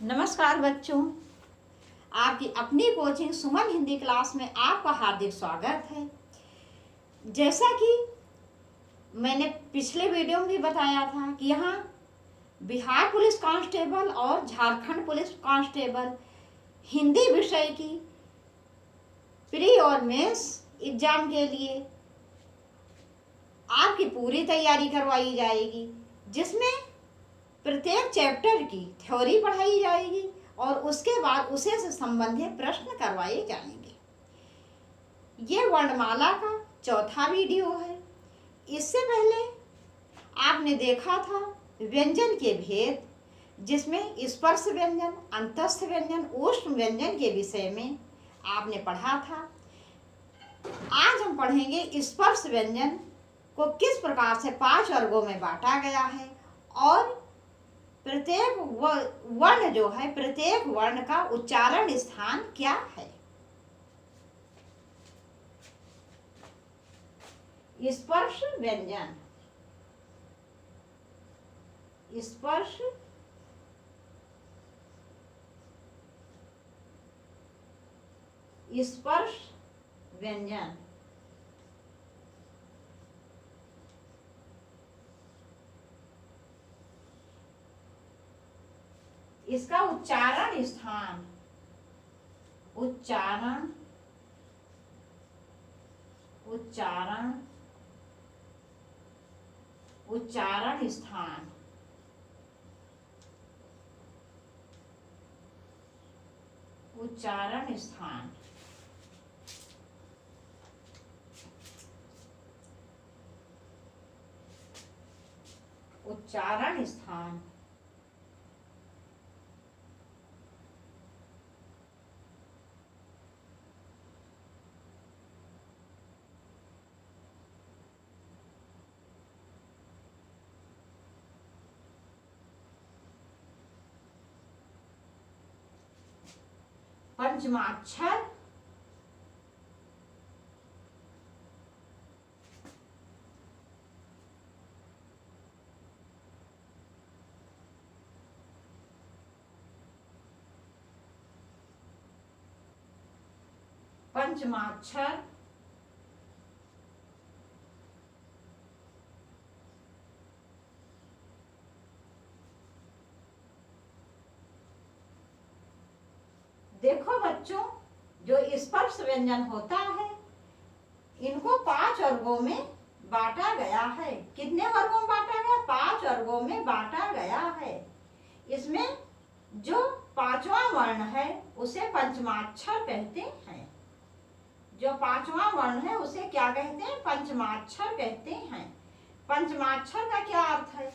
नमस्कार बच्चों, आपकी अपनी कोचिंग सुमन हिंदी क्लास में आपका हार्दिक स्वागत है। जैसा कि मैंने पिछले वीडियो में भी बताया था कि यहाँ बिहार पुलिस कांस्टेबल और झारखंड पुलिस कांस्टेबल हिंदी विषय की प्री और मेंस एग्जाम के लिए आपकी पूरी तैयारी करवाई जाएगी, जिसमें प्रत्येक चैप्टर की थ्योरी पढ़ाई जाएगी और उसके बाद उसे से संबंधित प्रश्न करवाए जाएंगे। ये वर्णमाला का चौथा वीडियो है। इससे पहले आपने देखा था व्यंजन के भेद, जिसमें स्पर्श व्यंजन, अंतस्थ व्यंजन, ऊष्म व्यंजन के विषय में आपने पढ़ा था। आज हम पढ़ेंगे स्पर्श व्यंजन को किस प्रकार से 5 वर्गों में बांटा गया है और प्रत्येक वर्ण जो है, प्रत्येक वर्ण का उच्चारण स्थान क्या है। स्पर्श व्यंजन, स्पर्श स्पर्श व्यंजन इसका उच्चारण स्थान, उच्चारण उच्चारण उच्चारण स्थान, उच्चारण स्थान उच्चारण स्थान पंचमाक्षर, पंचमाक्षर देखो बच्चों, जो स्पर्श व्यंजन होता है इनको 5 वर्गों में बांटा गया है। कितने वर्गों में बांटा गया? 5 वर्गों में बांटा गया है। इसमें जो 5वां वर्ण है उसे पंचमाक्षर कहते हैं। जो 5वां वर्ण है उसे क्या कहते हैं? पंचमाक्षर कहते हैं। पंचमाक्षर का क्या अर्थ है?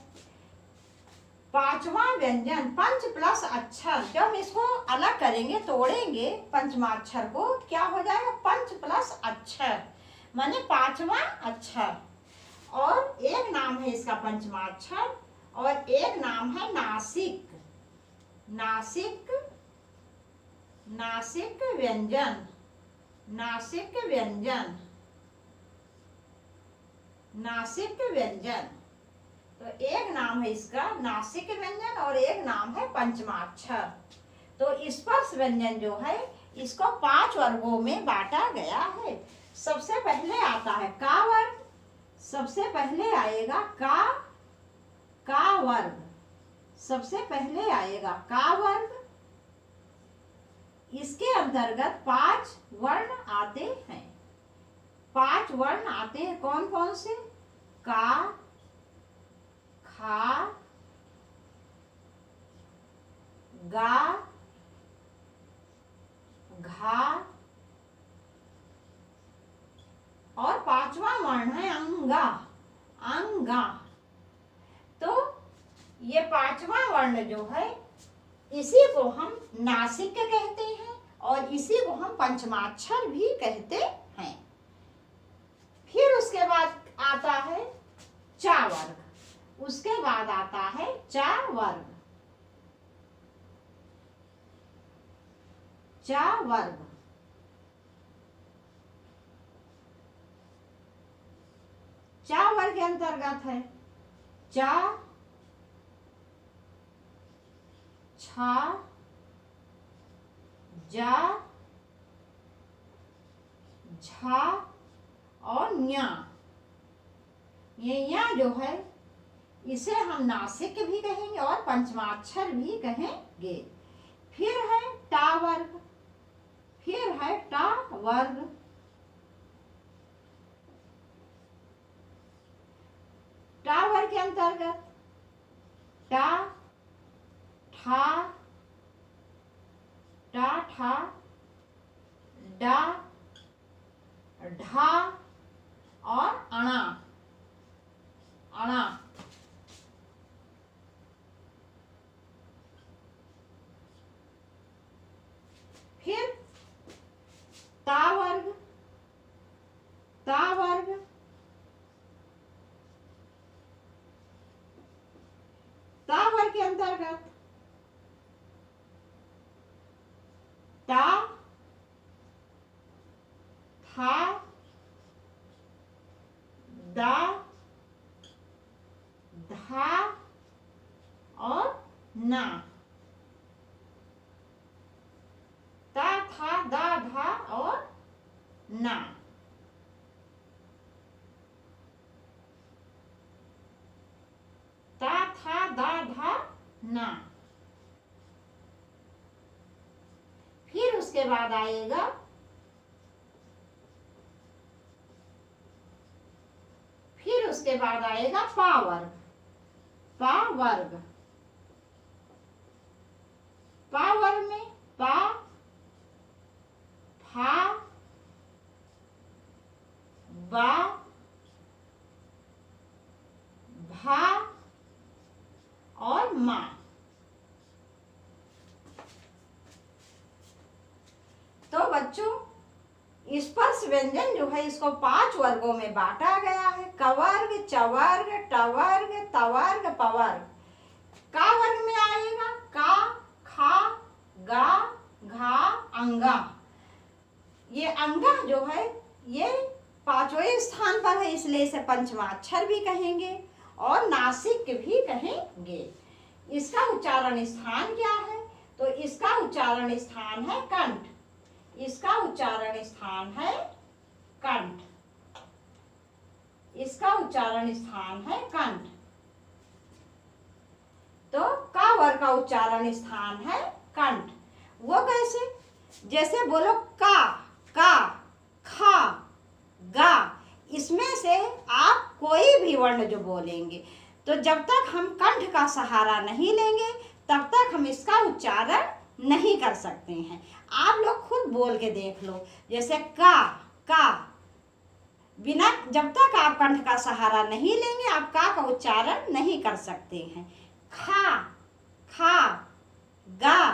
5वां व्यंजन, पंच प्लस अक्षर। जब हम इसको अलग करेंगे, तोड़ेंगे पंचमाक्षर को, क्या हो जाएगा? पंच प्लस अक्षर माने 5वां अक्षर। और एक नाम है इसका पंचमाक्षर और एक नाम है नासिक। नासिक नासिक व्यंजन, नासिक व्यंजन, नासिक व्यंजन। तो एक नाम है इसका नासिक व्यंजन और एक नाम है पंचमाक्षर। तो स्पर्श व्यंजन जो है इसको 5 वर्गों में बांटा गया है। सबसे पहले आता है का वर्ग। सबसे पहले आएगा का वर्ग। सबसे पहले आएगा का वर्ग। इसके अंतर्गत 5 वर्ण आते हैं। 5 वर्ण आते हैं। कौन कौन से? का, खा, गा, घा और 5वां वर्ण है अंगा। अंगा। तो ये 5वां वर्ण जो है इसी को हम नासिक कहते हैं और इसी को हम पंचमाक्षर भी कहते हैं। फिर उसके बाद आता है चा वर्ग। उसके बाद आता है चा वर्ग। चा वर्ग। चा वर्ग के अंतर्गत है चा, छा, जा, झा और न्या। ये या जो है इसे हम नासिक भी कहेंगे और पंचमाक्षर भी कहेंगे। फिर है टा वर्ग, फिर है टा वर्ग। टा वर्ग के अंतर्गत टा, ठा, टा ठा, डा, ढा और अणा, अणा। फिर ता वर्ग, ता वर्ग, ता वर्ग के अंतर्गत ता, था, दा, धा और ना। ता, था, दा, धा और ना। ता, था, दा, धा, ना। फिर उसके बाद आएगा उसके बाद आएगा पा वर्ग, पा वर्ग। पा वर्ग में पा, फा, बा, भा और मा। तो बच्चों स्पर्श व्यंजन जो है इसको 5 वर्गों में बांटा गया है। कवर्ग, चवर्ग, टवर्ग, तवर्ग, पवर्ग। का वर्ग में आएगा का, खा, गा, घा, अंगा। ये अंगा जो है ये 5वें स्थान पर है, इसलिए इसे पंचमाक्षर भी कहेंगे और नासिक भी कहेंगे। इसका उच्चारण स्थान क्या है? तो इसका उच्चारण स्थान है कंठ। इसका उच्चारण स्थान है कंठ। इसका उच्चारण स्थान है कंठ। तो का वर्ग का उच्चारण स्थान है कंठ। वो कैसे? जैसे बोलो का, खा, गा, इसमें से आप कोई भी वर्ण जो बोलेंगे तो जब तक हम कंठ का सहारा नहीं लेंगे तब तक हम इसका उच्चारण नहीं कर सकते हैं। आप लोग खुद बोल के देख लो। जैसे का बिना, जब तक आप कंठ का सहारा नहीं लेंगे आप का उच्चारण नहीं कर सकते हैं। खा, गा,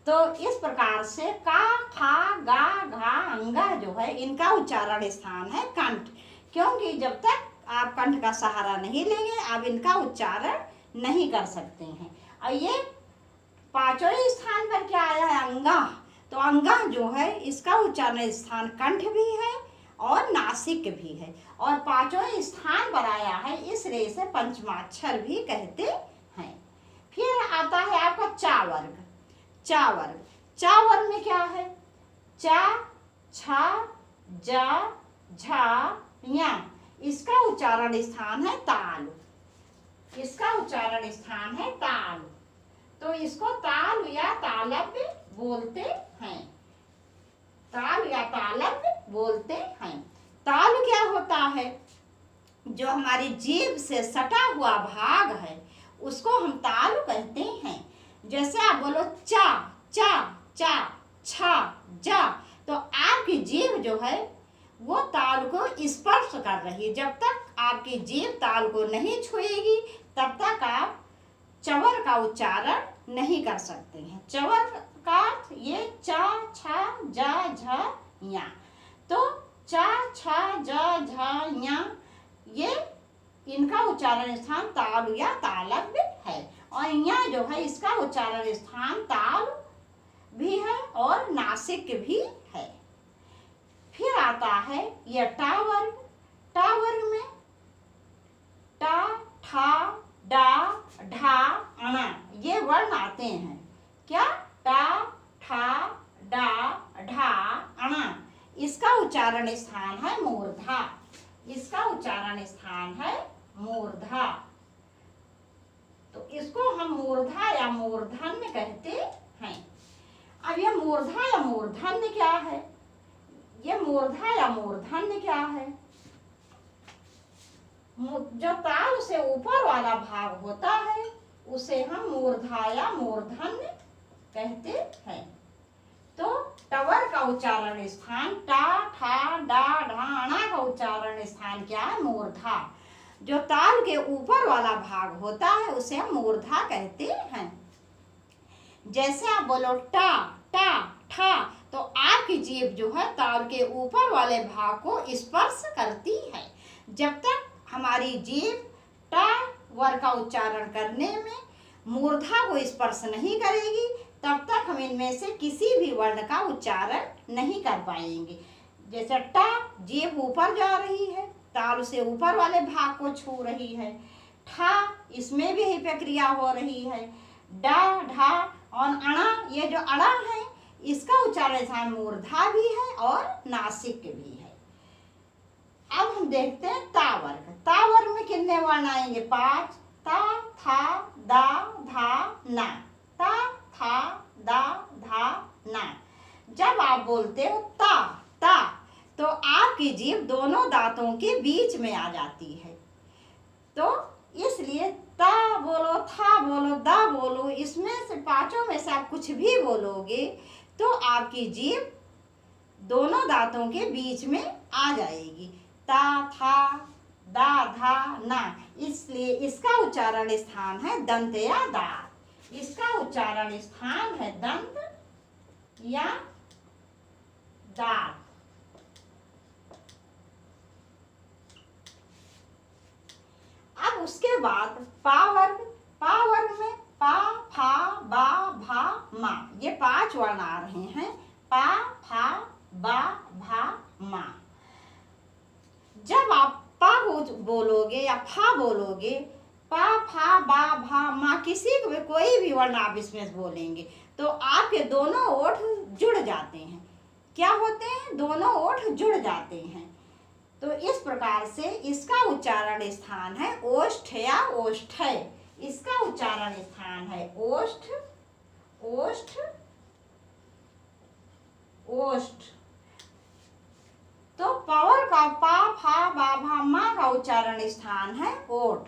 तो इस प्रकार से का, खा, गा, घा, अंगा जो है इनका उच्चारण स्थान है कंठ। क्योंकि जब तक आप कंठ का सहारा नहीं लेंगे आप इनका उच्चारण नहीं कर सकते हैं। और ये 5वें स्थान पर क्या आया है? अंगा। तो अंगा जो है इसका उच्चारण स्थान कंठ भी है और नासिक भी है और 5वें स्थान पर आया है, इसलिए इसे पंचमाक्षर भी कहते हैं। फिर आता है आपका चा वर्ग। चा वर्ग में क्या है? चा, छा, जा, झा, या। इसका उच्चारण स्थान है तालु। इसका उच्चारण स्थान है तालु। तो इसको ताल या तालव्य बोलते हैं। ताल या तालव्य बोलते हैं। ताल क्या होता है? जो हमारी जीभ से सटा हुआ भाग है उसको हम ताल कहते हैं। जैसे आप बोलो चा, छा, जा, तो आपकी जीभ जो है वो ताल को स्पर्श कर रही है। जब तक आपकी जीभ ताल को नहीं छुएगी तब तक आप चवर का उच्चारण नहीं कर सकते हैं। चवर का ये चा, छा, जा, झा, या। तो चा, छा, जा, झा, या, ये इनका उच्चारण स्थान तालु या तालव्य है। और या जो है इसका उच्चारण स्थान ताल भी है और नासिक भी है। फिर आता है यह टा वर्ग। टा वर्ग में टा, ठा, डा, ढा, अणा ये वर्ण आते हैं। क्या? टा, ठा, डा, उच्चारण स्थान है मूर्धा। इसका उच्चारण स्थान है मूर्धा। तो इसको हम मूर्धा या मूर्धन्य कहते हैं। अब ये मूर्धा या मूर्धन्य क्या है? ये मूर्धा या मूर्धन्य क्या है? जो ताल से ऊपर वाला भाग होता है उसे हम मूर्धा या मूर्धन्य कहते हैं। तो टवर का उच्चारण स्थान टा, ठा, डा, ढा, णा का उच्चारण स्थान क्या है? मूर्धा। जो ताल के ऊपर वाला भाग होता है उसे हम मूर्धा कहते हैं। जैसे आप बोलो टा, टा, ठा, तो आपकी जीभ जो है ताल के ऊपर वाले भाग को स्पर्श करती है। जब तक हमारी जीभ टा वर का उच्चारण करने में मूर्धा को स्पर्श नहीं करेगी तब तक हम इनमें से किसी भी वर्ण का उच्चारण नहीं कर पाएंगे। जैसे टा, जीभ ऊपर जा रही है, ताल से ऊपर वाले भाग को छू रही है। ठा, इसमें भी यही प्रक्रिया हो रही है। डा, ढा और अणा, ये जो अणा है इसका उच्चारण स्थान मूर्धा भी है और नासिक भी है। अब हम देखते हैं ता वर्ग। ता वर्ग में कितने वर्ण आएंगे? 5। ता, था, दा, धा, ना। ता, था, दा, धा, ना। जब आप बोलते हो ता, ता, तो आपकी जीभ दोनों दांतों के बीच में आ जाती है। तो इसलिए ता बोलो, था बोलो, दा बोलो, इसमें से पांचों में से आप कुछ भी बोलोगे तो आपकी जीभ दोनों दांतों के बीच में आ जाएगी। ता, था, दा, धा, ना। इसलिए इसका उच्चारण स्थान है दंत या दांत। इसका उच्चारण स्थान है दंत या दांत। अब उसके बाद पा वर्ग। पा वर्ग में पा, फा, बा, भा, मा, ये 5 वर्ण आ रहे हैं। पा, फा, बा, भा, मा। जब आप पा बोलोगे या फा बोलोगे, पा, फा, बा, भा, मा, किसी कोई भी वर्ण आप इसमें बोलेंगे तो आपके दोनों ओठ जुड़ जाते हैं। क्या होते हैं? दोनों ओठ जुड़ जाते हैं। तो इस प्रकार से इसका उच्चारण स्थान है ओष्ठ या ओष्ठय। इसका उच्चारण स्थान है ओष्ठ, ओष्ठ, ओष्ठ। तो पावर का पा, फा, बा, भा, मा का उच्चारण स्थान है ओठ।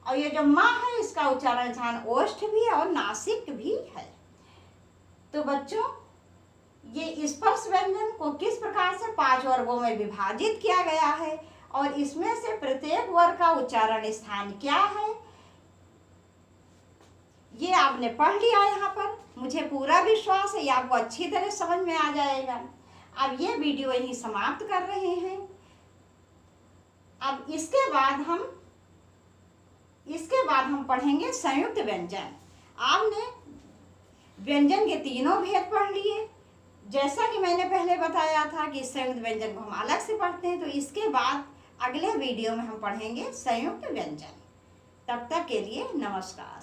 और ये जो मा है इसका उच्चारण स्थान ओष्ठ भी है और नासिक भी है। तो बच्चों, ये स्पर्श व्यंजन को किस प्रकार से 5 वर्गों में विभाजित किया गया है और इसमें से प्रत्येक वर्ग का उच्चारण स्थान क्या है, ये आपने पढ़ लिया। यहाँ पर मुझे पूरा विश्वास है ये आपको अच्छी तरह समझ में आ जाएगा। अब ये वीडियो यहीं समाप्त कर रहे हैं। अब इसके बाद हम पढ़ेंगे संयुक्त व्यंजन। आपने व्यंजन के तीनों भेद पढ़ लिए। जैसा कि मैंने पहले बताया था कि संयुक्त व्यंजन को हम अलग से पढ़ते हैं, तो इसके बाद अगले वीडियो में हम पढ़ेंगे संयुक्त व्यंजन। तब तक के लिए नमस्कार।